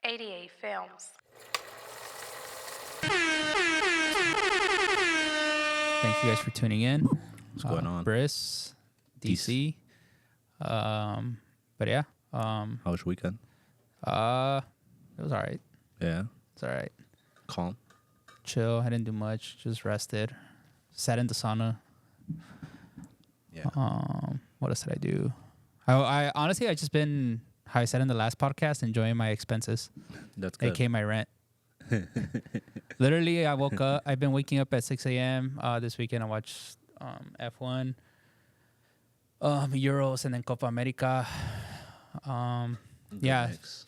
88 Films. Thank you guys for tuning in. What's going on? Briss, DC. But yeah. How was your weekend? It was all right. Yeah. It's all right. Calm. Chill. I didn't do much. Just rested. Sat in the sauna. Yeah. What else did I do? I honestly, I just been, how I said in the last podcast, enjoying my expenses. That's good. AKA my rent. Literally, I've been waking up at 6 a.m. This weekend. I watched F1, Euros, and then Copa America. Yeah, Mix.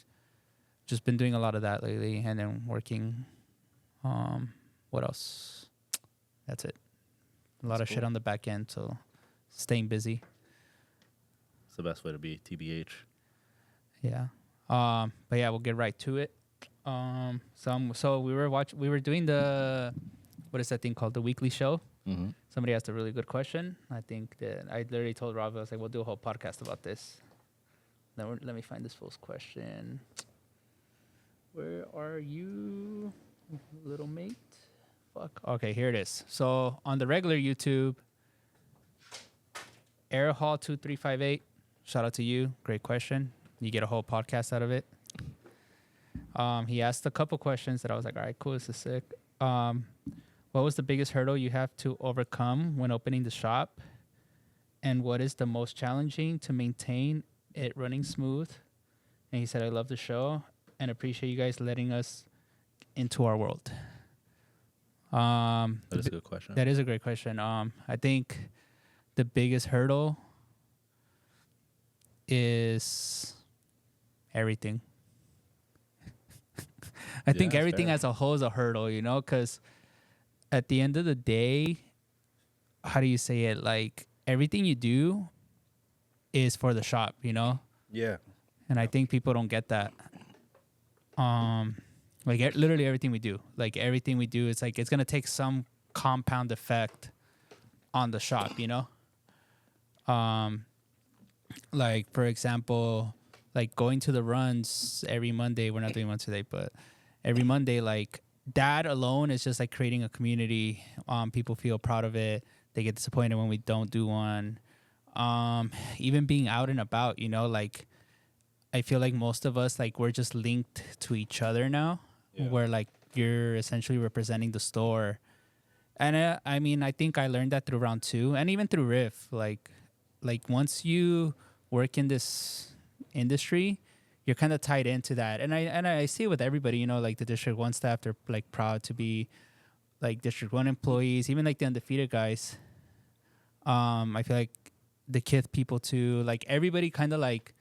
just been doing a lot of that lately, and then working. What else? That's it. A lot of shit on the back end, so staying busy. It's the best way to be, TBH. Yeah. But yeah, we'll get right to it. So we were doing the, what is that thing called? The weekly show. Mm-hmm. Somebody asked a really good question. I think that I literally told Rob, I was like, we'll do a whole podcast about this. Now let me find this fool's question. Where are you, little mate? Fuck. Okay, here it is. So on the regular YouTube, Airhall2358, shout out to you. Great question. You get a whole podcast out of it. He asked a couple questions that I was like, all right, cool, this is sick. What was the biggest hurdle you have to overcome when opening the shop? And what is the most challenging to maintain it running smooth? And he said, I love the show and appreciate you guys letting us into our world. That is a good question. That is a great question. I think the biggest hurdle is everything. I think that's everything fair. as a whole is a hurdle, you know, because at the end of the day, how do you say it? Like, everything you do is for the shop, you know? Yeah. And I think people don't get that. Like, literally everything we do. Like, everything we do, it's like, it's going to take some compound effect on the shop, you know? Like, for example, like going to the runs every Monday. We're not doing one today, but every Monday, like, that alone is just like creating a community. People feel proud of it. They get disappointed when we don't do one. Even being out and about, you know, like, I feel like most of us, like, we're just linked to each other now. Yeah. Where, like, you're essentially representing the store. And I mean, I think I learned that through round 2 and even through Riff. Like once you work in this industry, you're kind of tied into that. And I see it with everybody, you know, like the District 1 staff, they're like proud to be like District 1 employees, even like the Undefeated guys. I feel like the Kith people too, like everybody kind of like,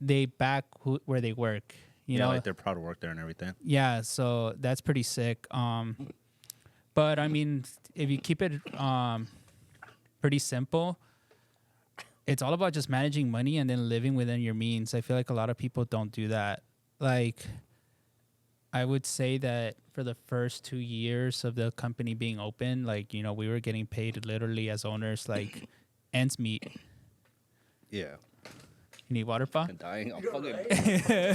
they back where they work, you know, like they're proud to work there and everything. Yeah. So that's pretty sick. But I mean, if you keep it pretty simple, it's all about just managing money and then living within your means. I feel like a lot of people don't do that. Like, I would say that for the first 2 years of the company being open, like, you know, we were getting paid literally as owners, like ends meet. Yeah. You need water, Pa? I'm dying. I'm fucking.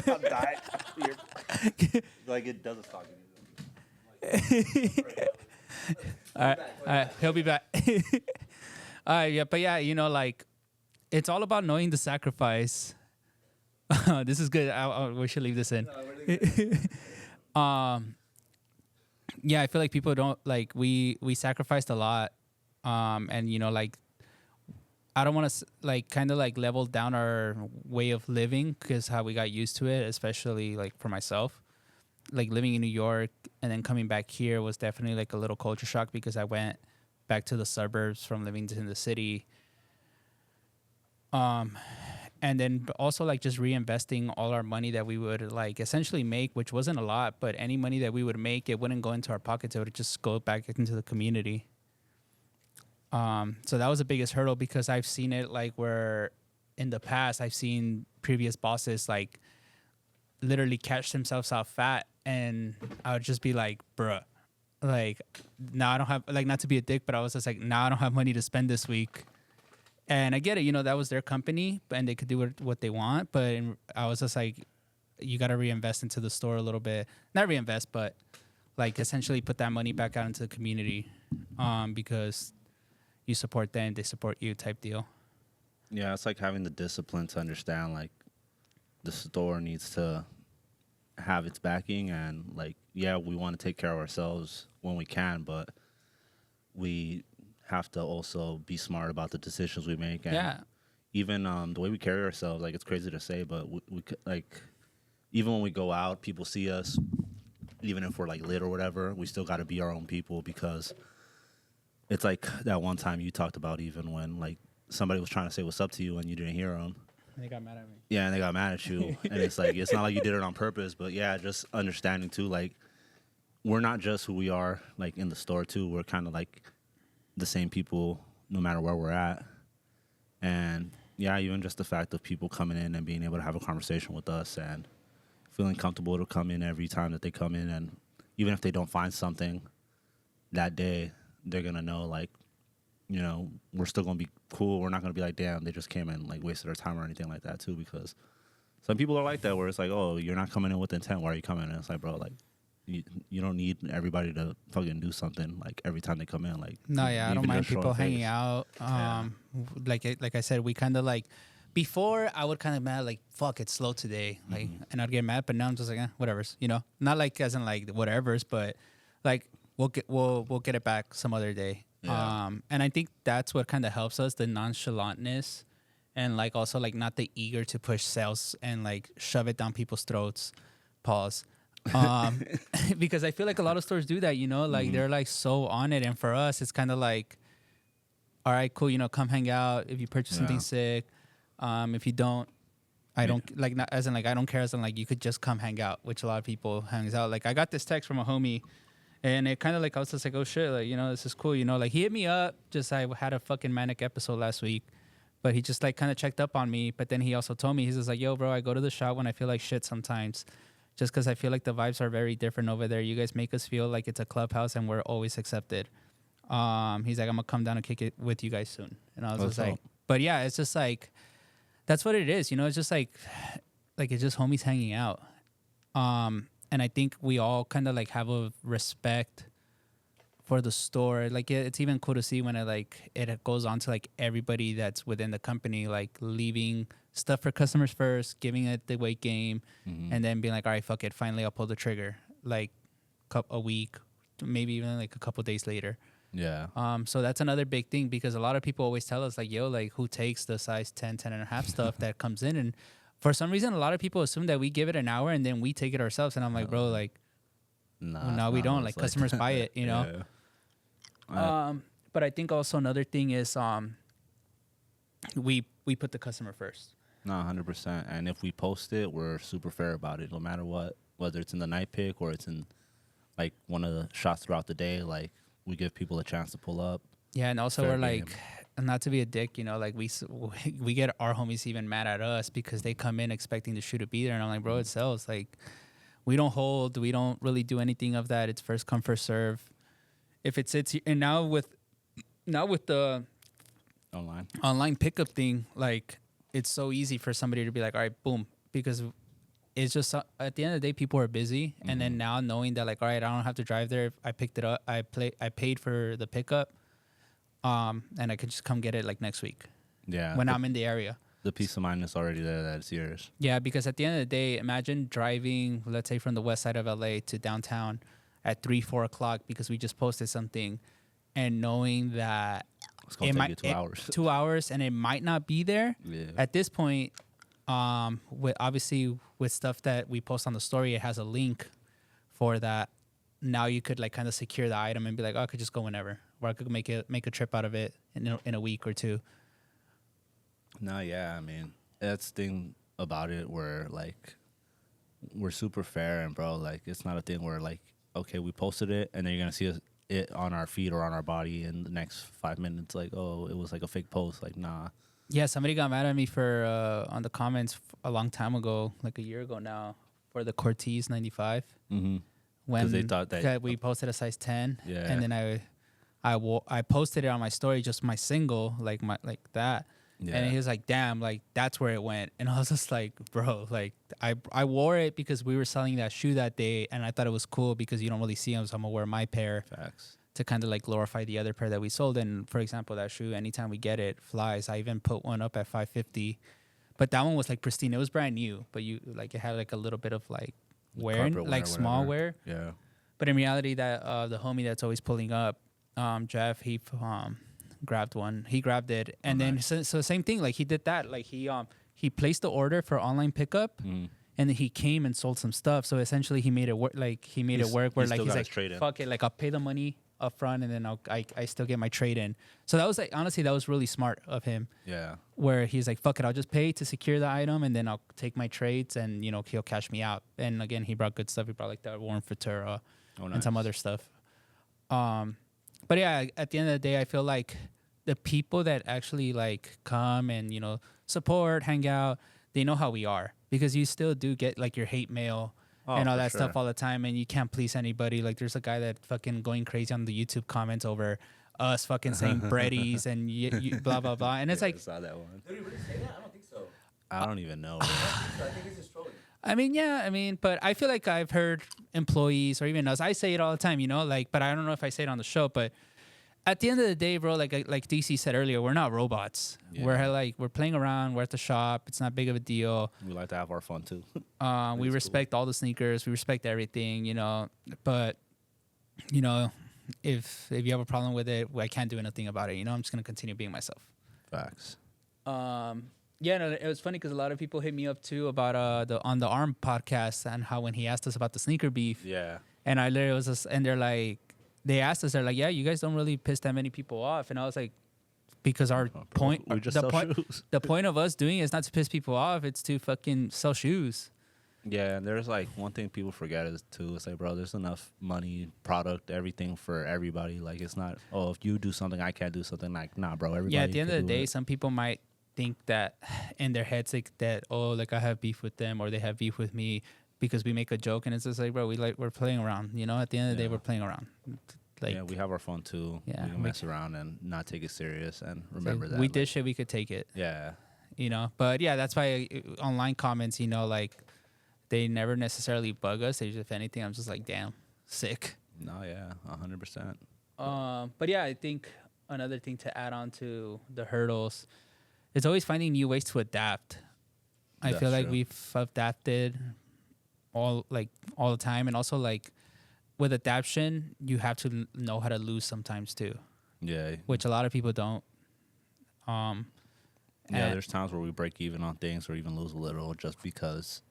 I'm dying. Like, it doesn't stop me. All right, he'll be back. Yeah, but yeah, you know, like, it's all about knowing the sacrifice. This is good. We should leave this in. Yeah, I feel like people don't, like, we sacrificed a lot. And, you know, like, I don't want to, like, kind of, like, level down our way of living because how we got used to it, especially, like, for myself. Like, living in New York and then coming back here was definitely, like, a little culture shock because I went back to the suburbs from living in the city. And then also, like, just reinvesting all our money that we would, like, essentially make, which wasn't a lot, but any money that we would make, it wouldn't go into our pockets. It would just go back into the community. So that was the biggest hurdle because I've seen it, like, where in the past I've seen previous bosses, like, literally catch themselves out fat, and I would just be like, bruh, like, now I don't have, like, not to be a dick, but I was just like, now I don't have money to spend this week. And I get it, you know, that was their company and they could do what they want. But I was just like, you got to reinvest into the store a little bit. Not reinvest, but like essentially put that money back out into the community, because you support them, they support you type deal. Yeah, it's like having the discipline to understand like the store needs to have its backing, and like, yeah, we want to take care of ourselves when we can, but we have to also be smart about the decisions we make. And Yeah. even the way we carry ourselves, like, it's crazy to say, but we like, even when we go out, people see us, even if we're like lit or whatever, we still got to be our own people, because it's like that one time you talked about, even when like somebody was trying to say what's up to you and you didn't hear them. And they got mad at me. Yeah, and they got mad at you. And it's like, it's not like you did it on purpose, but yeah, just understanding too, like, we're not just who we are, like, in the store too. We're kind of like the same people no matter where we're at. And yeah, even just the fact of people coming in and being able to have a conversation with us and feeling comfortable to come in every time that they come in. And even if they don't find something that day, they're going to know, like, you know, we're still going to be cool. We're not going to be like, damn, they just came in, like, wasted our time or anything like that, too, because some people are like that, where it's like, oh, you're not coming in with intent. Why are you coming in? It's like, bro, like, you don't need everybody to fucking do something, like, every time they come in. Like, No, yeah, I don't even mind just showing people hanging face. out. Like I said, we kind of like, before I would kind of mad, like, fuck, it's slow today. Like, and I'd get mad, but now I'm just like, whatever's, you know? Not like as in like whatever's, but like, we'll get it back some other day. Yeah. And I think that's what kind of helps us, the nonchalantness, and like also like not the eager to push sales and like shove it down people's throats. Pause. Because I feel like a lot of stores do that, you know, like they're like so on it, and for us, it's kind of like, all right, cool, you know, come hang out if you purchase something sick. If you don't, I don't like, not as in like I don't care, as in like you could just come hang out, which a lot of people hangs out. Like I got this text from a homie. And it kind of like, I was just like, oh shit, like, you know, this is cool. You know, like he hit me up, just I had a fucking manic episode last week, but he just like kind of checked up on me. But then he also told me, he's just like, yo, bro, I go to the shop when I feel like shit sometimes, just because I feel like the vibes are very different over there. You guys make us feel like it's a clubhouse and we're always accepted. He's like, I'm going to come down and kick it with you guys soon. And I was just like, but yeah, it's just like, that's what it is. You know, it's just like it's just homies hanging out. And I think we all kind of like have a respect for the store. Like it's even cool to see when it goes on to like everybody that's within the company, like leaving stuff for customers first, giving it the weight game, and then being like, all right, fuck it, finally I'll pull the trigger. Like a week, maybe even like a couple days later. Yeah. So that's another big thing, because a lot of people always tell us like, yo, like who takes the size 10, 10 and a half stuff that comes in, and for some reason, a lot of people assume that we give it an hour and then we take it ourselves. And I'm like, bro, like, no, we don't. Like, customers buy it, you know? Yeah. But I think also another thing is we put the customer first. No, 100%. And if we post it, we're super fair about it, no matter what, whether it's in the night pick or it's in, like, one of the shots throughout the day. Like, we give people a chance to pull up. Yeah, and also Fair we're game. like, not to be a dick, you know, like we get our homies even mad at us because they come in expecting the shoe to be there, and I'm like, bro, it sells. Like, we don't hold, we don't really do anything of that. It's first come, first serve. If it sits here, and now with the online pickup thing, like it's so easy for somebody to be like, all right, boom, because it's just at the end of the day, people are busy, and then now knowing that like, all right, I don't have to drive there. I picked it up. I paid for the pickup. And I could just come get it like next week. Yeah. When I'm in the area. The peace of mind is already there that it's yours. Yeah, because at the end of the day, imagine driving, let's say from the west side of LA to downtown at 3-4 o'clock because we just posted something, and knowing that It's going to take you 2 hours. 2 hours, and it might not be there. Yeah. At this point, with stuff that we post on the story, it has a link for that. Now you could like kind of secure the item and be like, oh, I could just go whenever, or I could make a trip out of it in a week or two. No, yeah, I mean, that's the thing about it where, like, we're super fair, and, bro, like, it's not a thing where, like, okay, we posted it, and then you're going to see it on our feed or on our body in the next 5 minutes, like, oh, it was, like, a fake post. Like, nah. Yeah, somebody got mad at me for on the comments a long time ago, like a year ago now, for the Cortez 95. Mm-hmm. When they thought that we posted a size 10, Yeah. and then I posted it on my story, just my single, like that. And he was like, damn, like that's where it went. And I was just like, bro, like I wore it because we were selling that shoe that day, and I thought it was cool because you don't really see them, so I'm gonna wear my pair. Facts. To kind of like glorify the other pair that we sold. And for example, that shoe, anytime we get it, flies. I even put one up at $550, but that one was like pristine. It was brand new, but you like it had like a little bit of like wear, like small wear. Yeah. But in reality, that the homie that's always pulling up, Jeff, he grabbed one. He grabbed it, and then so same thing. Like he did that. Like he placed the order for online pickup. And then he came and sold some stuff. So essentially, he made it work. Like he made it work where like he's like, fuck it, like I'll pay the money up front, and then I still get my trade in. So that was like, honestly, that was really smart of him. Yeah. Where he's like, fuck it, I'll just pay to secure the item, and then I'll take my trades, and you know he'll cash me out. And again, he brought good stuff. He brought like the Warren Futura and some other stuff. But yeah, at the end of the day, I feel like the people that actually like come and you know support, hang out, they know how we are, because you still do get like your hate mail. And all that stuff all the time, and you can't please anybody. Like, there's a guy that fucking going crazy on the YouTube comments over us fucking saying breadies and you blah blah blah. And it's like, I saw that one. Did he really say that? I don't think so. I don't even know. I think he's just trolling. I mean, yeah, I mean, but I feel like I've heard employees or even us. I say it all the time, you know, like, but I don't know if I say it on the show. But at the end of the day, bro, like DC said earlier, we're not robots. Yeah. We're playing around. We're at the shop. It's not big of a deal. We like to have our fun too. We respect all the sneakers. We respect everything, you know. But you know, if you have a problem with it, I can't do anything about it. You know, I'm just gonna continue being myself. Facts. Yeah, no, it was funny because a lot of people hit me up too about the On the Arm podcast and how when he asked us about the sneaker beef. Yeah. And I literally was just, and they're like. They asked us, they're like, yeah, you guys don't really piss that many people off. And I was like, because our point, we just sell shoes. The point of us doing it is not to piss people off. It's to fucking sell shoes. Yeah, and there's like one thing people forget is too, it's like, bro, there's enough money, product, everything for everybody. Like, it's not, oh, if you do something, I can't do something. Like, nah, bro, everybody. Yeah, at the end of the day, some people might think that in their heads, like that, oh, like I have beef with them or they have beef with me. Because we make a joke, and it's just like, bro, we're playing around. You know, at the end of the day, we're playing around. Like, yeah, we have our fun too. Yeah, we can mess around and not take it serious, and remember that we did shit, we could take it. Yeah, you know. But yeah, that's why online comments, you know, like they never necessarily bug us. They just, if anything, I'm just like, damn, sick. No, yeah, 100%. But yeah, I think another thing to add on to the hurdles is always finding new ways to adapt. I feel like we've adapted all the time, and also like with adaptation you have to know how to lose sometimes too, which a lot of people don't. There's times where we break even on things or even lose a little just because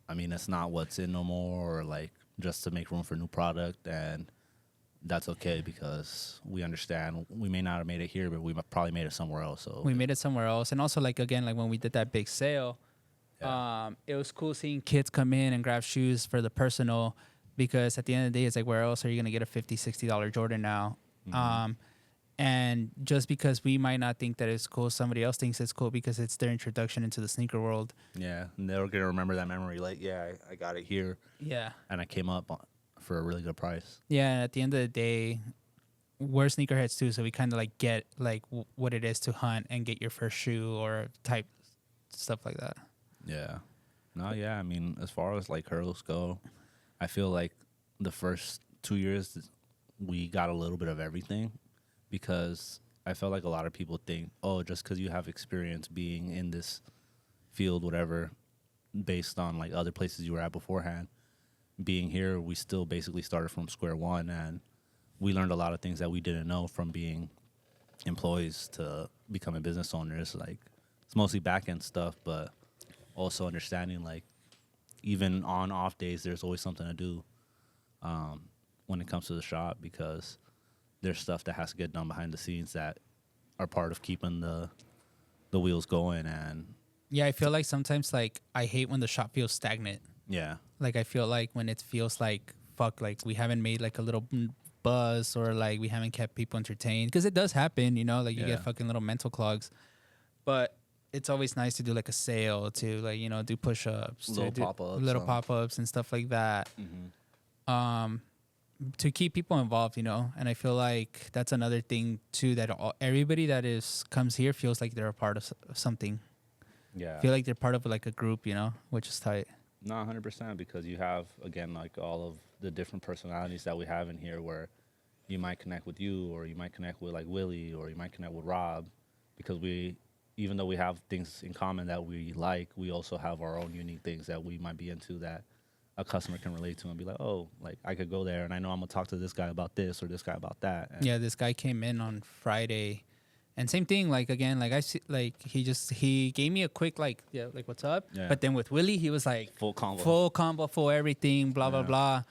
I mean it's not what's in no more, or like just to make room for new product, and that's okay because we understand we may not have made it here, but we probably made it somewhere else. So we made it somewhere else. And also like again, like when we did that big sale, it was cool seeing kids come in and grab shoes for the personal, because at the end of the day, it's like, where else are you going to get a $50, $60 Jordan now? Mm-hmm. And just because we might not think that it's cool, somebody else thinks it's cool because it's their introduction into the sneaker world. Yeah, and they're going to remember that memory. Like, yeah, I got it here. Yeah. And I came up for a really good price. Yeah, and at the end of the day, we're sneakerheads too, so we kind of like get like what it is to hunt and get your first shoe or type stuff like that. Yeah. No, yeah. I mean, as far as like hurdles go, I feel like the first 2 years we got a little bit of everything, because I felt like a lot of people think, oh, just because you have experience being in this field, whatever, based on like other places you were at beforehand, being here, we still basically started from square one, and we learned a lot of things that we didn't know from being employees to becoming business owners. Like, it's mostly back end stuff, but also understanding like even on off days there's always something to do when it comes to the shop, because there's stuff that has to get done behind the scenes that are part of keeping the wheels going. And yeah, I feel like sometimes like I hate when the shop feels stagnant. Yeah, like I feel like when it feels like fuck, like we haven't made like a little buzz, or like we haven't kept people entertained, because it does happen, you know, like you get fucking little mental clogs. But it's always nice to do like a sale, to like, you know, do push-ups, little pop-ups and stuff like that. Mm-hmm. to keep people involved, you know. And I feel like that's another thing too, that everybody that comes here feels like they're a part of something. Yeah. Feel like they're part of like a group, you know, which is tight. No, 100%, because you have, again, like all of the different personalities that we have in here, where you might connect with you, or you might connect with like Willie, or you might connect with Rob, because even though we have things in common that we like, we also have our own unique things that we might be into that a customer can relate to and be like, oh, like I could go there and I know I'm gonna talk to this guy about this or this guy about that. And Yeah, this guy came in on Friday, and same thing. Like again, like I see, like he gave me a quick like what's up. Yeah. But then with Willie, he was like full combo. full everything, blah blah Yeah. blah.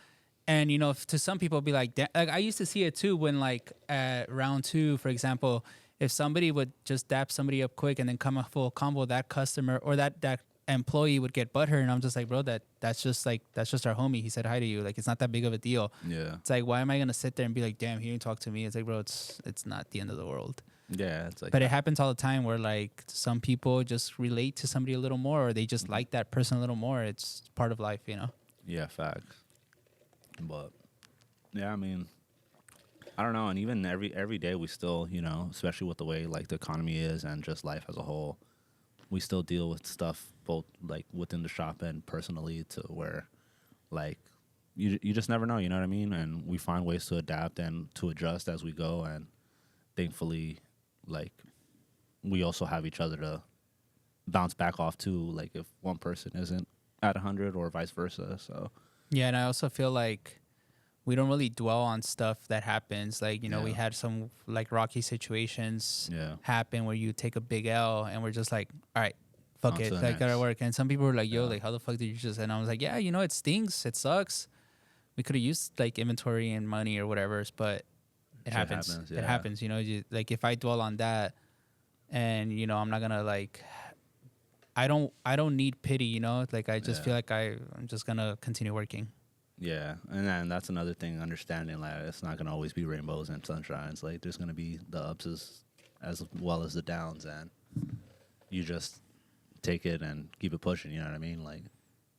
And you know, to some people, be like I used to see it too when like at round 2, for example, if somebody would just dap somebody up quick and then come a full combo, that customer or that employee would get butthurt, and I'm just like, bro, that's just our homie. He said hi to you. Like, it's not that big of a deal. Yeah. It's like, why am I gonna sit there and be like, damn, he didn't talk to me? It's like, bro, it's not the end of the world. Yeah, it's like, But it happens all the time where like some people just relate to somebody a little more, or they just like that person a little more. It's part of life, you know. yeah, facts. But yeah, I mean, I don't know, and even every day we still, you know, especially with the way like the economy is and just life as a whole, we still deal with stuff both like within the shop and personally, to where like you just never know, you know what I mean? And we find ways to adapt and to adjust as we go, and thankfully, like, we also have each other to bounce back off too, like if one person isn't at 100 or vice versa. So Yeah, and I also feel like we don't really dwell on stuff that happens. Like, you know, we Yeah. had some like rocky situations yeah, happen where you take a big L, and we're just like, all right, fuck On it, to the like gotta next. work. And some people were like, yo, Yeah. like how the fuck did you just? And I was like, yeah, you know, it stings, it sucks. We could have used like inventory and money or whatever, but it Shit happens. happens, It yeah. happens, you know. Like if I dwell on that, and you know, I'm not gonna like. I don't need pity, you know. Like I just Yeah. feel like I'm just gonna continue working. yeah, and then that's another thing, understanding that it's not gonna always be rainbows and sunshines. Like there's gonna be the ups as well as the downs, and you just take it and keep it pushing. You know what I mean? Like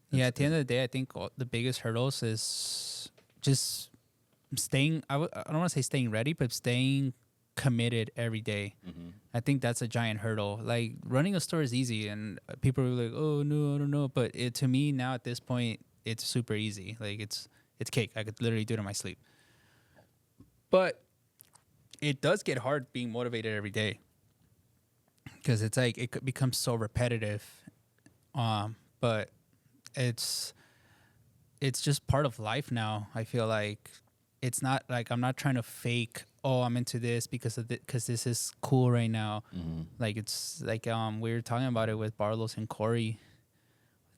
Yeah, at the end of the day, I think the biggest hurdles is just staying. I don't want to say staying ready, but staying committed every day. mhm. I think that's a giant hurdle. Like running a store is easy, and people are like, "Oh no, I don't know." But to me now at this point, it's super easy. Like it's cake. I could literally do it in my sleep. But it does get hard being motivated every day, because it's like it becomes so repetitive. But it's just part of life now. I feel like it's not like I'm not trying to fake, oh, I'm into this because this is cool right now. Like it's like we were talking about it with Barlos and Corey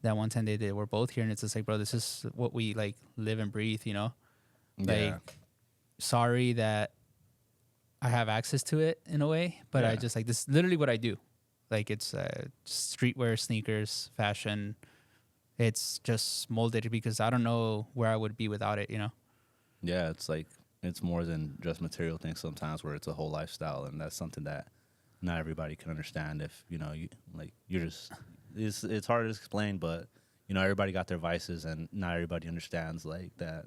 that one time they were both here, and it's just like, bro, this is what we like live and breathe, you know. Yeah. Like sorry that I have access to it in a way, but I Yeah. just like this is literally what I do. Like it's streetwear, sneakers, fashion. It's just molded because I don't know where I would be without it, you know. Yeah, it's like it's more than just material things sometimes, where it's a whole lifestyle, and that's something that not everybody can understand. If you know, you're just it's hard to explain, but you know, everybody got their vices, and not everybody understands like that.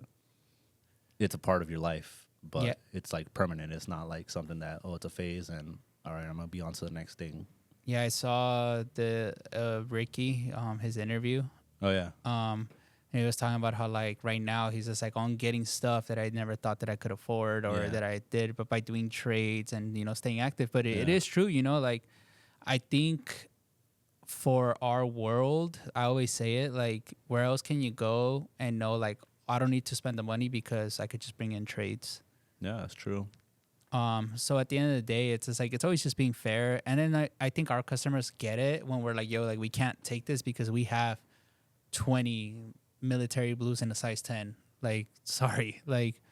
It's a part of your life, but Yeah. it's like permanent. It's not like something that, oh, it's a phase, and all right, I'm gonna be on to the next thing. Yeah, I saw the Ricky his interview. Oh yeah, And he was talking about how like right now he's just like on getting stuff that I never thought that I could afford or Yeah. that I did, but by doing trades and you know staying active. But it Yeah. is true, you know. Like I think for our world, I always say it like, where else can you go and know like I don't need to spend the money because I could just bring in trades. yeah, that's true. So at the end of the day, it's just like it's always just being fair. And then I think our customers get it when we're like, yo, like we can't take this because we have 20 military blues in a size 10. Like, sorry. Like,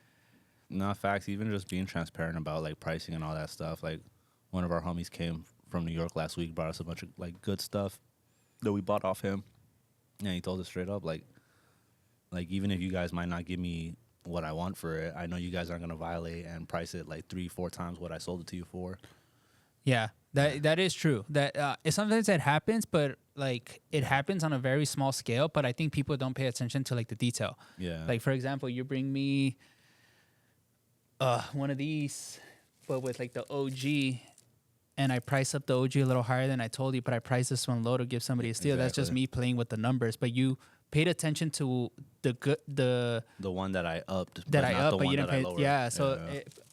No, facts. Even just being transparent about like pricing and all that stuff. Like one of our homies came from New York last week, brought us a bunch of like good stuff that we bought off him, and he told us straight up like even if you guys might not give me what I want for it, I know you guys aren't gonna violate and price it like 3-4 times what I sold it to you for. yeah, that is true. That sometimes that happens, but like it happens on a very small scale. But I think people don't pay attention to like the detail. Yeah, Like for example, you bring me one of these, but with like the OG, and I price up the OG a little higher than I told you, but I price this one low to give somebody a steal. That's just Exactly. me playing with the numbers. But you paid attention to the one that I upped, that but I not up, the but one you didn't that I pay. lowered. Yeah. So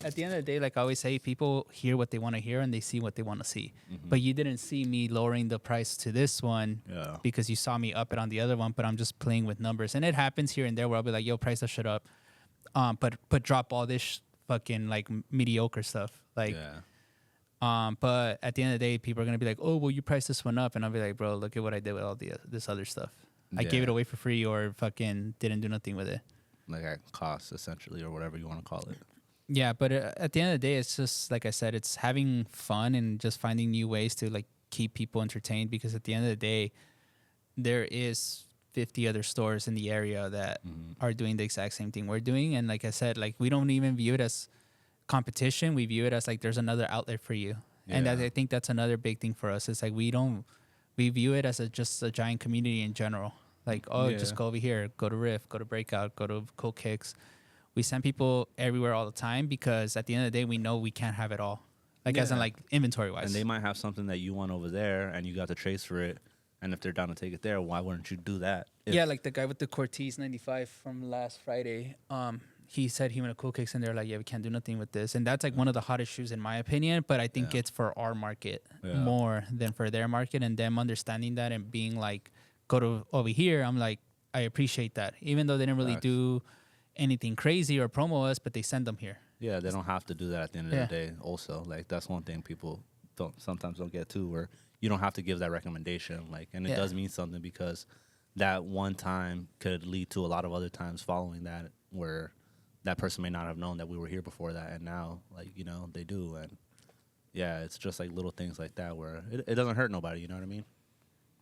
at the end of the day, like I always say, people hear what they want to hear and they see what they want to see. But you didn't see me lowering the price to this one Yeah. because you saw me up it on the other one. But I'm just playing with numbers, and it happens here and there where I'll be like, "Yo, price that shit up," but drop all this fucking like mediocre stuff, like. Yeah. But at the end of the day, people are gonna be like, "Oh, well, you priced this one up," and I'll be like, "Bro, look at what I did with all this other stuff. I gave it Yeah. away for free, or fucking didn't do nothing with it." Like at cost, essentially, or whatever you want to call it. Yeah, but at the end of the day, it's just like I said, it's having fun and just finding new ways to like keep people entertained. Because at the end of the day, there is 50 other stores in the area that are doing the exact same thing we're doing, and like I said, like we don't even view it as competition. We view it as like there's another outlet for you, and Yeah. I think that's another big thing for us. It's like we view it as just a giant community in general. Like, oh, just Yeah. go over here, go to Riff, go to Breakout, go to Cool Kicks. We send people everywhere all the time because at the end of the day, we know we can't have it all. Like as in Yeah. like inventory wise. And they might have something that you want over there, and you got the trace for it. And if they're down to take it there, why wouldn't you do that? Yeah, like the guy with the Cortez 95 from last Friday. He said he went to Cool Kicks and they're like, yeah, we can't do nothing with this. And that's like one of the hottest shoes in my opinion. But I think Yeah. it's for our market Yeah. more than for their market. And them understanding that and being like, go to over here. I'm like, I appreciate that. Even though they didn't really Facts. do anything crazy or promo us, but they send them here. Yeah, they don't have to do that at the end of Yeah. the day. Also, like that's one thing people sometimes don't get to, where you don't have to give that recommendation. Like, and it Yeah. does mean something because that one time could lead to a lot of other times following that, where that person may not have known that we were here before that, and now, like, you know, they do. And yeah, it's just like little things like that where it doesn't hurt nobody. You know what I mean?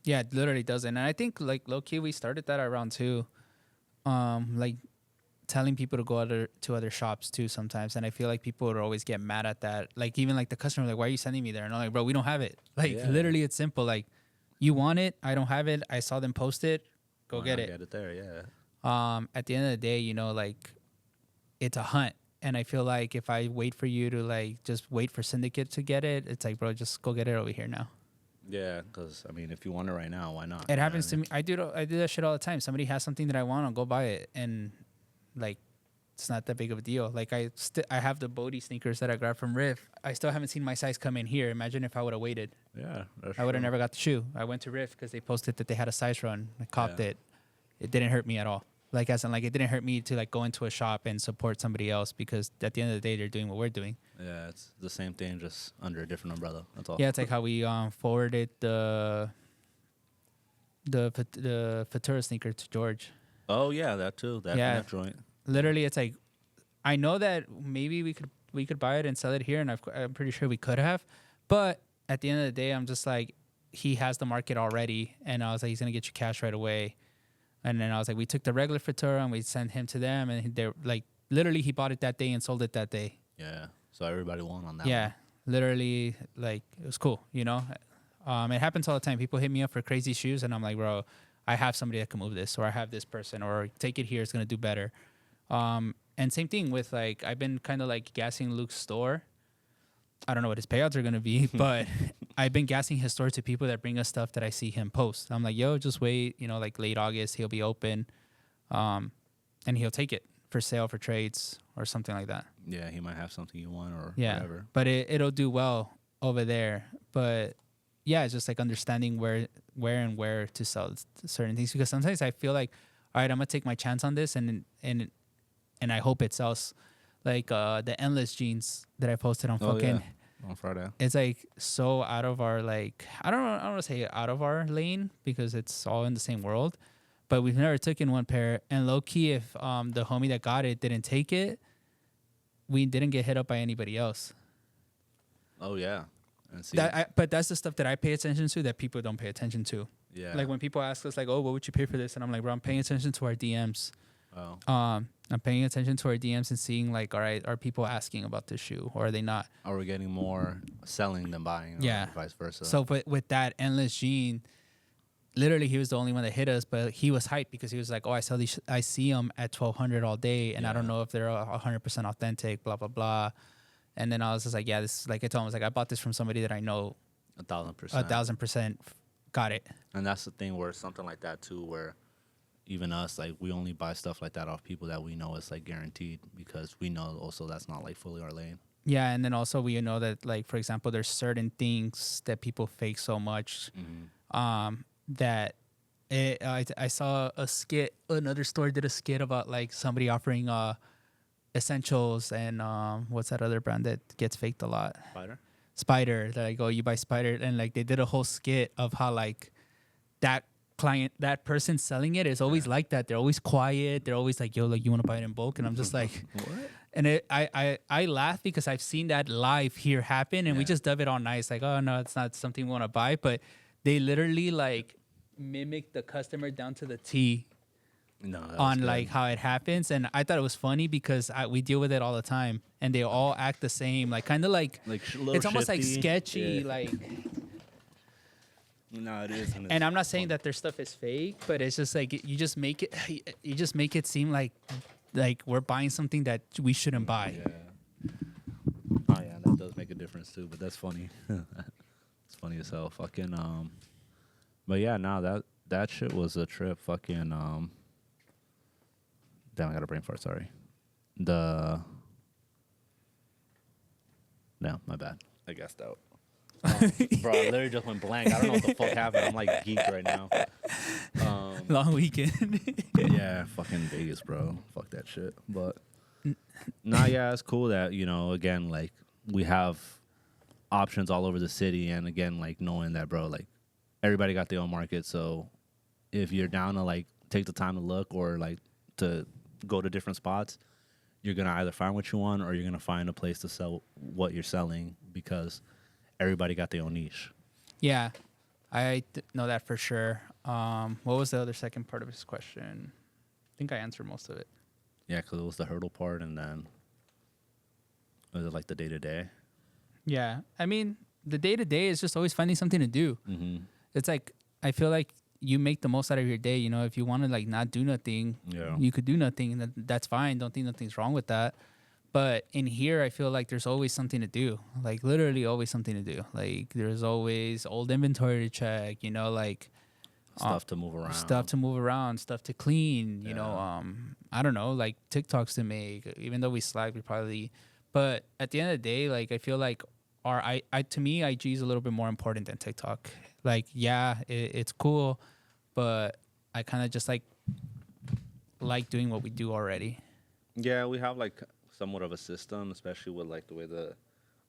Yeah, it literally doesn't. And I think like low key we started that around too. Like telling people to go to other shops too sometimes. And I feel like people would always get mad at that. Like even like the customer, like, why are you sending me there? And I'm like, bro, we don't have it. Like Yeah. literally it's simple. Like you want it, I don't have it. I saw them post it, go Why get not it. Get it there, yeah. At the end of the day, you know, like it's a hunt. And I feel like if I wait for you to like just wait for Syndicate to get it, it's like, bro, just go get it over here now. Yeah, because I mean, if you want it right now, why not? It happens to me. I do that shit all the time. Somebody has something that I want, I'll go buy it, and like it's not that big of a deal. Like I have the Bodie sneakers that I grabbed from Riff. I still haven't seen my size come in here. Imagine if I would have waited. Yeah, that's I would have true. never got the shoe. I went to Riff because they posted that they had a size run. I copped Yeah. it. It didn't hurt me at all. Like as in like it didn't hurt me to like go into a shop and support somebody else because at the end of the day they're doing what we're doing. Yeah, it's the same thing, just under a different umbrella. That's all. Yeah, it's like how we forwarded the Futura sneaker to George. Oh yeah, that too. That, Yeah. that joint. Literally, it's like I know that maybe we could buy it and sell it here, and I'm pretty sure we could have. But at the end of the day, I'm just like he has the market already, and I was like he's gonna get you cash right away. And then I was like, we took the regular Futura and we sent him to them, and they're like literally he bought it that day and sold it that day. Yeah. So everybody won on that. Yeah, one. literally, like it was cool, you know. It happens all the time. People hit me up for crazy shoes, and I'm like, bro, I have somebody that can move this, or I have this person, or take it here, it's gonna do better. And same thing with like I've been kind of like gassing Luke's store. I don't know what his payouts are gonna be, but I've been gassing his store to people that bring us stuff that I see him post. I'm like, yo, just wait, you know, like late August he'll be open, and he'll take it for sale for trades or something like that. Yeah, he might have something you want or Yeah, whatever. but it'll do well over there. But yeah, it's just like understanding where to sell certain things, because sometimes I feel like, all right, I'm gonna take my chance on this, and I hope it sells. Like the endless jeans that I posted on fucking, On Friday. it's like so out of our like I don't want to say out of our lane because it's all in the same world, but we've never taken one pair. And low key, if the homie that got it didn't take it, we didn't get hit up by anybody else. Oh yeah. And see, But that's the stuff that I pay attention to that people don't pay attention to. yeah. Like when people ask us like, oh, what would you pay for this? And I'm like, bro, I'm paying attention to our DMs. Oh. I'm paying attention to our DMs and seeing like, all right, are people asking about this shoe or are they not? Are we getting more selling than buying? Or Yeah. vice versa. So with that endless jean, literally he was the only one that hit us, but he was hyped because he was like, oh, I see them at 1,200 all day, and I don't know if they're 100% authentic, blah blah blah. And then I was just like, yeah, this, like I told him, I was like, I bought this from somebody that I know 1,000%. 1,000% got it. And that's the thing where something like that too, where even us, like, we only buy stuff like that off people that we know is like guaranteed, because we know also that's not like fully our lane. Yeah, and then also we know that, like, for example, there's certain things that people fake so much that I saw a skit, another store did a skit about like somebody offering essentials and what's that other brand that gets faked a lot? Spider. They're like, oh, you buy Spider, and like they did a whole skit of how like that client, that person selling it is always like that. They're always quiet. They're always like, yo, like, you want to buy it in bulk? And I'm just like, What? And I laugh because I've seen that live here happen, and we just dub it all nice, like, oh no, it's not something we want to buy, but they literally like mimic the customer down to the T. No, on like how it happens, and I thought it was funny because we deal with it all the time, and they all act the same, like kind of like it's almost like sketchy, like. No, it is. And I'm not saying that their stuff is fake, but it's just like you just make it seem like we're buying something that we shouldn't buy. Yeah. Oh yeah, that does make a difference too. But that's funny. It's funny as hell. Fucking But yeah, no, that shit was a trip. Fucking Damn, I got a brain fart. Sorry. No, my bad. I guessed out. Bro, I literally just went blank. I don't know what the fuck happened. I'm like geek right now. Long weekend. Yeah, fucking Vegas, bro. Fuck that shit. But nah, yeah, it's cool that, you know, again, like, we have options all over the city, and again, like, knowing that, bro, like, everybody got their own market. So if you're down to like take the time to look, or like to go to different spots, you're gonna either find what you want, or you're gonna find a place to sell what you're selling, because everybody got their own niche. Yeah, I know that for sure. What was the other second part of his question? I think I answered most of it. Yeah, because it was the hurdle part, and then was it like the day-to-day? Yeah, I mean, the day-to-day is just always finding something to do. Mm-hmm. It's like, I feel like you make the most out of your day. You know, if you want to like not do nothing, you could do nothing, and that's fine. Don't think nothing's wrong with that. But in here, I feel like there's always something to do. Like, literally always something to do. Like, there's always old inventory to check, you know, like stuff to move around. Stuff to clean, you know, I don't know, like TikToks to make. Even though we slack, we probably, but at the end of the day, like, I feel like to me, IG is a little bit more important than TikTok. Like, yeah, it's cool, but I kind of just like doing what we do already. Yeah, we have like somewhat of a system, especially with like the way the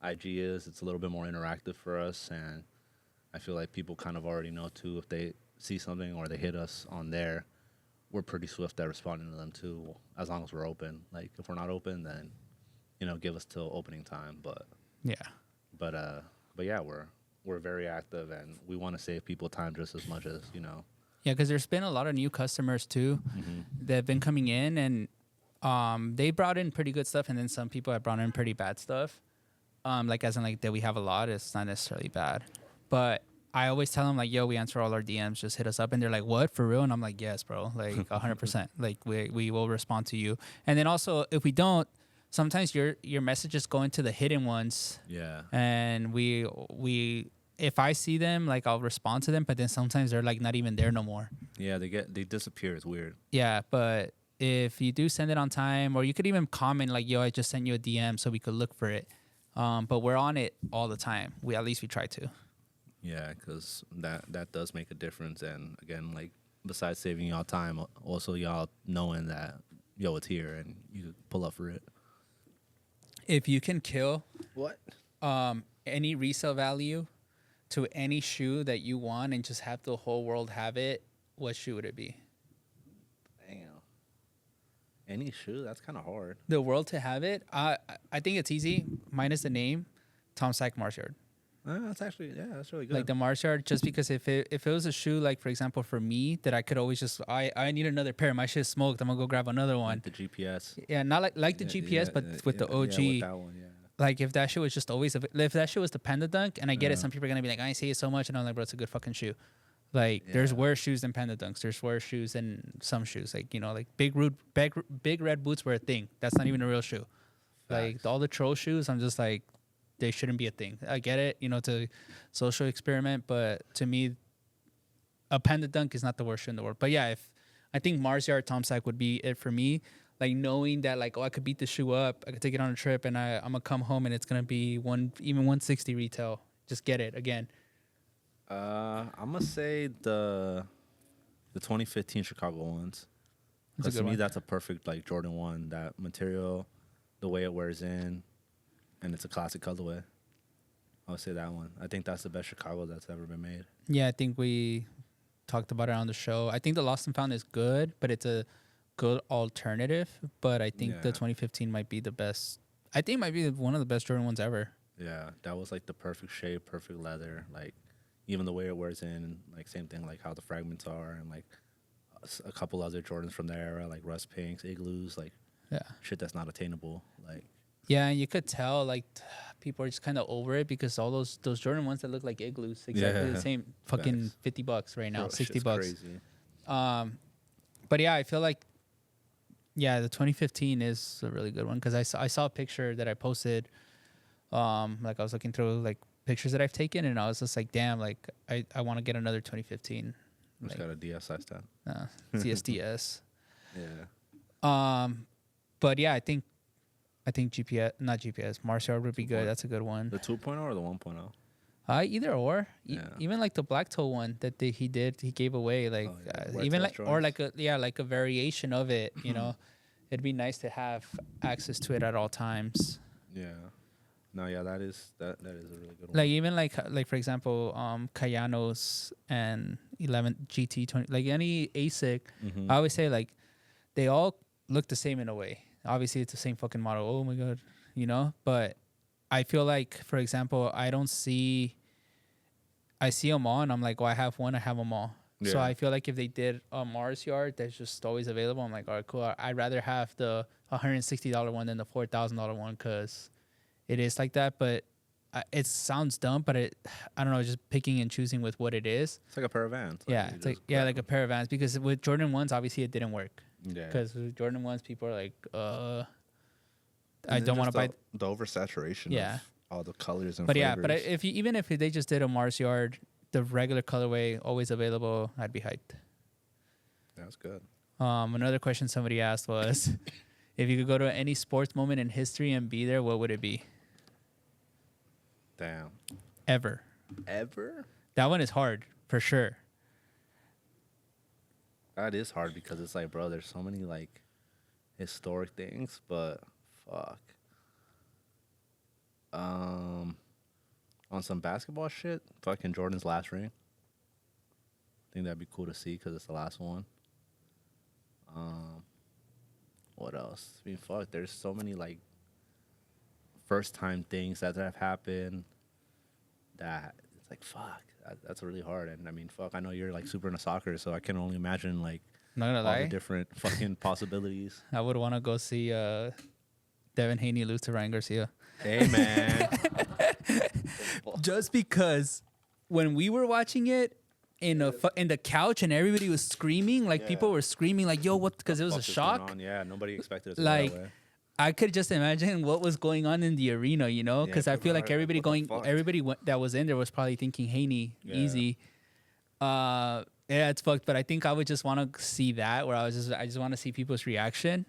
IG is. It's a little bit more interactive for us, and I feel like people kind of already know too, if they see something or they hit us on there, we're pretty swift at responding to them too, as long as we're open. Like, if we're not open, then, you know, give us till opening time. But yeah, we're very active, and we want to save people time just as much as, you know. Yeah, because there's been a lot of new customers too that have been coming in, and they brought in pretty good stuff, and then some people have brought in pretty bad stuff. Like, as in like that we have a lot, it's not necessarily bad. But I always tell them like, yo, we answer all our DMs, just hit us up. And they're like, what, for real? And I'm like, yes, bro, like 100%. Like, we will respond to you. And then also, if we don't, sometimes your messages go into the hidden ones. Yeah. And we if I see them, like, I'll respond to them, but then sometimes they're like not even there no more. Yeah, they disappear. It's weird. Yeah, but if you do send it on time, or you could even comment like, yo, I just sent you a DM so we could look for it. But we're on it all the time. At least we try to. Yeah, because that does make a difference. And again, like, besides saving y'all time, also y'all knowing that, yo, it's here, and you pull up for it. If you can kill what any resale value to any shoe that you want and just have the whole world have it, what shoe would it be? Damn. Any shoe? That's kind of hard. The world to have it? I think it's easy. Minus the name, Tom Sack Marshard. That's actually, yeah, that's really good. Like the Marshard, just because if it was a shoe, like, for example, for me, that I could always just, I need another pair. My shit's smoked. I'm going to go grab another one. Like the GPS. Yeah, not like the GPS, but with the OG. Yeah, with that one, yeah. Like, if that shoe was just always, if that shoe was the Panda Dunk, and I get it, some people are going to be like, I see it so much, and I'm like, bro, it's a good fucking shoe. Like there's Yeah. worse shoes than Panda Dunks. There's worse shoes than some shoes. Like, you know, like big red boots were a thing. That's not even a real shoe. Like Facts. all the troll shoes, I'm just like, they shouldn't be a thing. I get it, you know, to social experiment, but to me, a Panda Dunk is not the worst shoe in the world. But yeah, if I think Mars Yard Tom Sack would be it for me. Like knowing that, like, oh, I could beat the shoe up, I could take it on a trip, and I'm gonna come home and it's gonna be even 160 retail. Just get it again. I'm gonna say the 2015 Chicago ones. That's a Because to good me, one. that's a perfect like Jordan 1. That material, the way it wears in, and it's a classic colorway. I would say that one. I think that's the best Chicago that's ever been made. Yeah, I think we talked about it on the show. I think the Lost and Found is good, but it's a good alternative. But I think the Yeah. 2015 might be the best. I think it might be one of the best Jordan ones ever. Yeah, that was like the perfect shape, perfect leather. Like even the way it wears in, like same thing, like how the fragments are, and like a couple other Jordans from the era, like Rust Pinks, Igloos, like Yeah. shit that's not attainable. Like Yeah, and you could tell like people are just kind of over it because all those Jordan ones that look like igloos, exactly the Yeah. same, fucking Facts. $50 right now, bro, 60 shit's bucks. Crazy. But yeah, I feel like the 2015 is a really good one because I saw a picture that I posted. Like I was looking through like pictures that I've taken, and I was just like, damn, like I want to get another 2015. Just Like, got a DSi stand. CSDS. Yeah. But yeah, I think GPS, not GPS, Martial would be good. 2.0. That's a good one. The 2.0 or the 1.0? Either or, Yeah. even like the black toe one that he gave away, like Oh, yeah, wet even toe like or joints. like a variation of it. You know, it'd be nice to have access to it at all times. Yeah. No, yeah, that is a really good one. Like even like for example, Kayanos and 11 GT20, like any ASIC. Mhm. I always say like they all look the same in a way. Obviously, it's the same fucking model. Oh my god, you know. But I feel like, for example, I see them all, and I'm like, well, I have one, I have them all. So Yeah. I feel like if they did a Mars Yard that's just always available, I'm like, all right, cool. I'd rather have the $160 one than the $4,000 one because it is like that. But it sounds dumb, but I don't know, just picking and choosing with what it is. It's like a pair of Vans. Yeah, you it's like just grab like a pair of Vans because with Jordan 1s, obviously it didn't work. them. Yeah. Because with Jordan 1s, people are like, I And don't then want to just buy. the oversaturation Yeah. of all the colors and But flavors. yeah, but even if they just did a Mars Yard, the regular colorway always available, I'd be hyped. That's good. Another question somebody asked was, if you could go to any sports moment in history and be there, what would it be? Damn. Ever. Ever? That one is hard for sure. That is hard because it's like, bro, there's so many like historic things, but fuck. On some basketball shit, fucking Jordan's last ring. I think that'd be cool to see because it's the last one. What else? I mean, fuck, there's so many like first time things that have happened that it's like, fuck, that's really hard. And I mean, fuck, I know you're like super into soccer, so I can only imagine like Not gonna all lie, the different fucking possibilities. I would want to go see Devin Haney lose to Ryan Garcia. Hey, man. Just because when we were watching it in the couch and everybody was screaming, like Yeah. people were screaming, like, "Yo, what?" Because it was a Fuck is going shock. on? Yeah, nobody expected it to go Like, that way. I could just imagine what was going on in the arena, you know, Yeah, because I people feel are like like, everybody what the fuck? that was in there was probably thinking Haney Yeah. easy. Yeah, it's fucked. But I think I would just want to see that, where I just want to see people's reaction,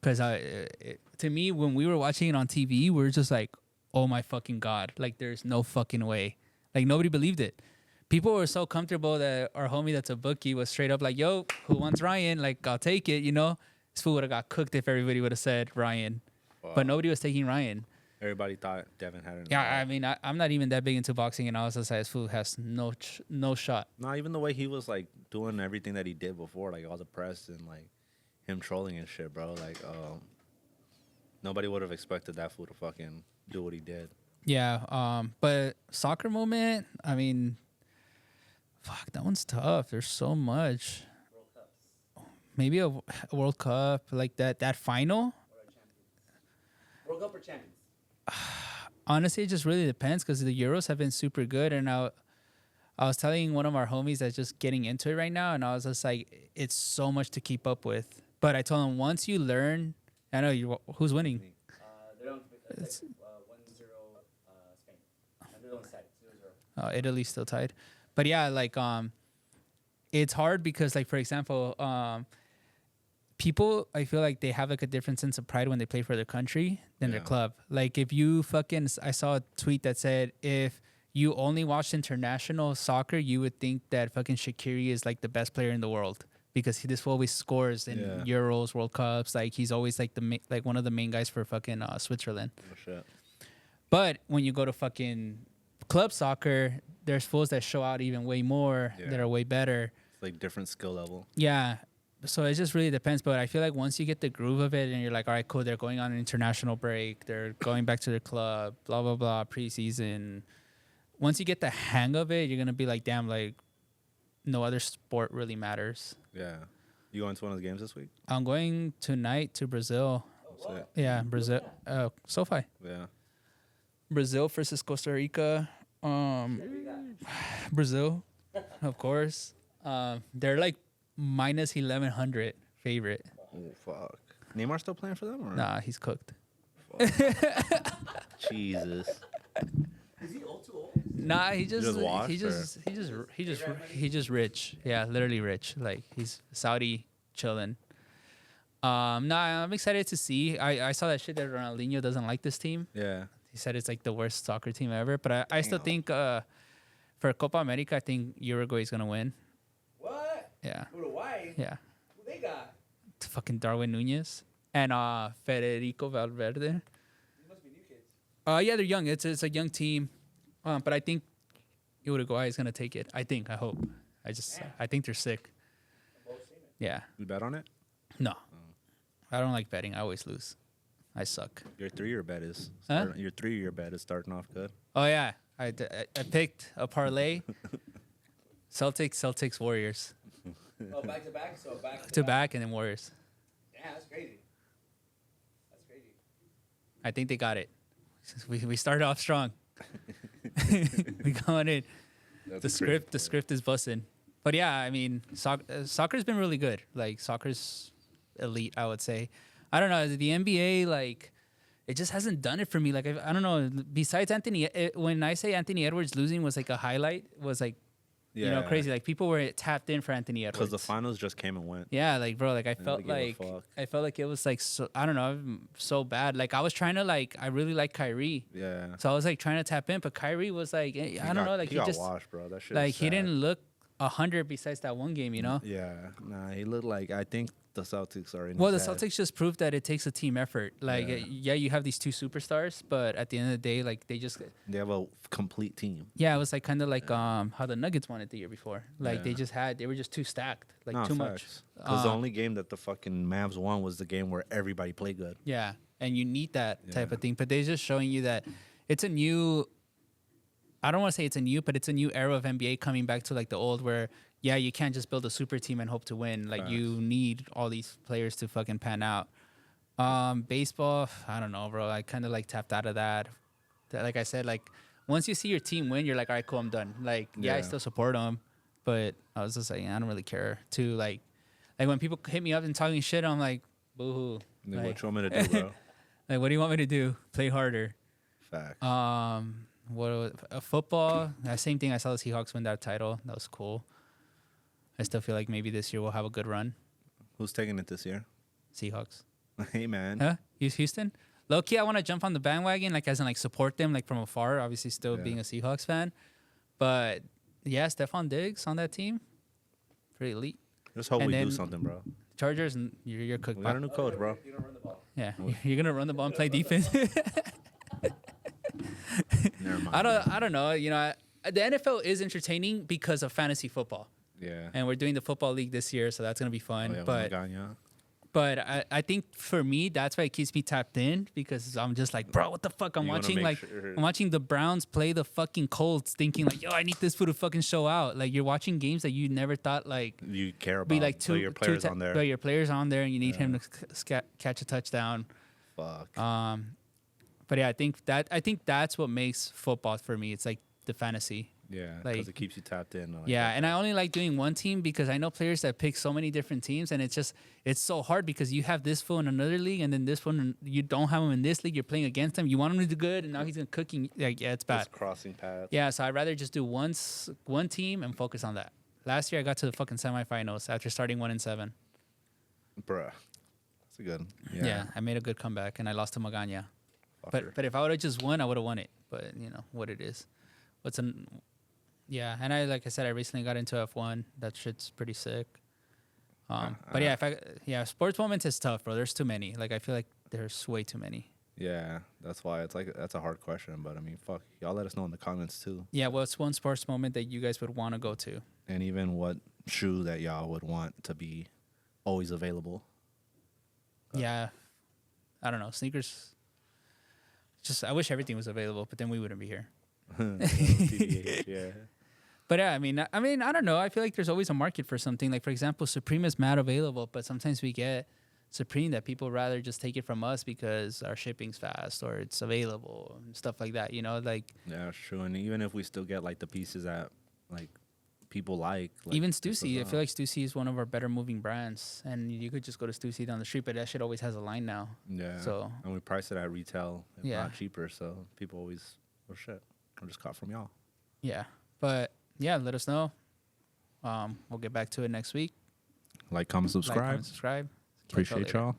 because to me, when we were watching it on TV, we were just like, oh my fucking god, like there's no fucking way, like nobody believed it. People were so comfortable that our homie that's a bookie was straight up like, yo, who wants Ryan? Like, I'll take it, you know. This fool would have got cooked if everybody would have said Ryan. But nobody was taking Ryan. Everybody thought Devin had it. Yeah, I mean, I'm not even that big into boxing, and I was just like, this fool has no shot. Not even the way he was like doing everything that he did before, like all the press and like him trolling and shit, bro. Like, nobody would have expected that fool to fucking do what he did. Yeah, but soccer moment, I mean, fuck, that one's tough. There's so much. Maybe a World Cup, like that final. World Cup or Champions? Honestly, it just really depends because the Euros have been super good, and I was telling one of our homies that's just getting into it right now, and I was just like, it's so much to keep up with. But I told him once you learn, I know you. Who's winning? They're on It's- 1-0 Spain. And they're on the side 0-0. Italy's still tied. But yeah, like it's hard because like for example, people I feel like they have like a different sense of pride when they play for their country than their Yeah. club. Like if you fucking I saw a tweet that said if you only watched international soccer, you would think that fucking Shaqiri is like the best player in the world because this fool always scores in Yeah. Euros, World Cups. Like he's always like like one of the main guys for fucking Switzerland. Oh, shit. But when you go to fucking club soccer, there's fools that show out even way more that Yeah. are way better. It's like different skill level. Yeah. So it just really depends. But I feel like once you get the groove of it and you're like, all right, cool, they're going on an international break. They're going back to their club, blah, blah, blah, preseason. Once you get the hang of it, you're going to be like, damn, like no other sport really matters. Yeah. You going to one of the games this week? I'm going tonight to Brazil. That's it. Yeah, Brazil. SoFi. Yeah. Brazil versus Costa Rica. Brazil, of course. They're like minus 1100 favorite. Oh, fuck. Neymar still playing for them? Or? Nah, he's cooked. Jesus. Is he old too old? Nah, he just washed, he just rich. Yeah, literally rich. Like he's Saudi chilling. Nah, I'm excited to see. I saw that shit that Ronaldinho doesn't like this team. Yeah. He said it's like the worst soccer team ever. But I still Damn. think for Copa America, I think Uruguay is gonna win. What? Yeah, Uruguay? yeah. Who they got? It's fucking Darwin Nunez and Federico Valverde. These must be new kids. Yeah, they're young. It's a young team, but I think Uruguay is gonna take it. I hope. I think they're sick. Both seen it. Yeah. You bet on it? No, I don't like betting. I always lose. I suck. Your 3-year bet is Huh? your 3-year bet is starting off good. Oh yeah, I picked a parlay. Celtics, Warriors, Oh, back to back? So back to back, and then Warriors. Yeah, that's crazy. That's crazy. I think they got it. We started off strong. We going in. The script is busting. But yeah, I mean, soccer's been really good. Like soccer's elite, I would say. I don't know, the NBA, like it just hasn't done it for me. Like I don't know. Besides Anthony, when I say Anthony Edwards losing was like a highlight, was like you know crazy. Like people were tapped in for Anthony Edwards Because the finals just came and went. Yeah, like bro, like I felt give a like fuck. it was like so, I don't know, so bad. Like I was trying to like I really like Kyrie, Yeah. so I was like trying to tap in, but Kyrie was like I don't know, like he he got just washed, bro. That shit. like is he sad. didn't look 100 besides that one game, you know. Yeah. Nah, he looked like I think the Celtics are in. Well, the his head. Celtics just proved that it takes a team effort. Like, Yeah. you have these two superstars, but at the end of the day, like they just, They have a complete team. yeah, it was like kind of like how the Nuggets won it the year before. Like Yeah. they were just too stacked, like Nah, too much. facts. Because the only game that the fucking Mavs won was the game where everybody played good. Yeah, and you need that type Yeah. of thing. But they're just showing you that it's a new. I don't want to say it's a new, but it's a new era of NBA coming back to like the old where. Yeah, you can't just build a super team and hope to win. Like you need all these players to fucking pan out. Baseball, I don't know, bro. I kind of like tapped out of that. Like I said, like once you see your team win, you're like, all right, cool, I'm done. Like, yeah, I Yeah. still support them, but I was just like, I don't really care. To like when people hit me up and talking shit, I'm like, boo-hoo. Like, Like, what you want me to do, bro? like, what do you want me to do? Play harder. Facts. Football? That same thing. I saw the Seahawks win that title. That was cool. I still feel like maybe this year we'll have a good run. Who's taking it this year? Seahawks. Hey, man. Huh? Houston? Low key, I want to jump on the bandwagon, like as in like support them, like from afar. Obviously, still Yeah. being a Seahawks fan, but yeah, Stephon Diggs on that team, pretty elite. Just hope And we then- do something, bro. Chargers, you're cooked. We got a By. new coach, bro. You don't run the ball. Yeah, you're gonna run the ball and play defense. Never mind. I don't know. You know, the NFL is entertaining because of fantasy football, Yeah. and we're doing the football league this year, so that's gonna be fun. Oh, yeah, but Magana. But I think for me, that's why it keeps me tapped in because I'm just like, bro, what the fuck? I'm You wanna watching make like sure- I'm watching the Browns play the fucking Colts, thinking like, yo, I need this fool to fucking show out. Like you're watching games that you never thought like You care about be like so your players on there. But your players on there, and you need him to catch a touchdown. Fuck. But yeah, I think that's what makes football for me. It's like the fantasy Yeah, Like- because it keeps you tapped in. Like Yeah, that. and I only like doing one team because I know players that pick so many different teams, and it's so hard because you have this fool in another league, and then this one you don't have him in this league. You're playing against him. You want him to do good, and now he's gonna cooking. Like, yeah, it's bad. Just crossing paths. Yeah, so I'd rather just do one team and focus on that. Last year I got to the fucking semifinals after starting 1-7. Bruh. That's a good. Yeah, I made a good comeback, and I lost to Magana. Fucker. But if I would have just won, I would have won it. But you know what it is. Yeah, and like I said, I recently got into F1. That shit's pretty sick. But yeah, sports moments is tough, bro. There's too many. Like I feel like there's way too many. Yeah, that's why it's like that's a hard question. But I mean, fuck, y'all let us know in the comments too. Yeah, what's one sports moment that you guys would want to go to? And even what shoe that y'all would want to be always available. Yeah, I don't know, sneakers. Just I wish everything was available, but then we wouldn't be here. TBH, yeah. But yeah, I mean, I don't know. I feel like there's always a market for something. Like for example, Supreme is mad available, but sometimes we get Supreme that people rather just take it from us because our shipping's fast or it's available and stuff like that. You know, like Yeah, that's true. And even if we still get like the pieces that like people like even this Stussy. as I feel like Stussy is one of our better moving brands, and you could just go to Stussy down the street, but that shit always has a line now. yeah. So And we price it at retail, if Yeah. not cheaper. So people always, oh shit, I just caught from y'all. yeah, but yeah, let us know. We'll get back to it next week. Like, comment, Like, subscribe. comment, subscribe. Catch y'all Appreciate later. y'all.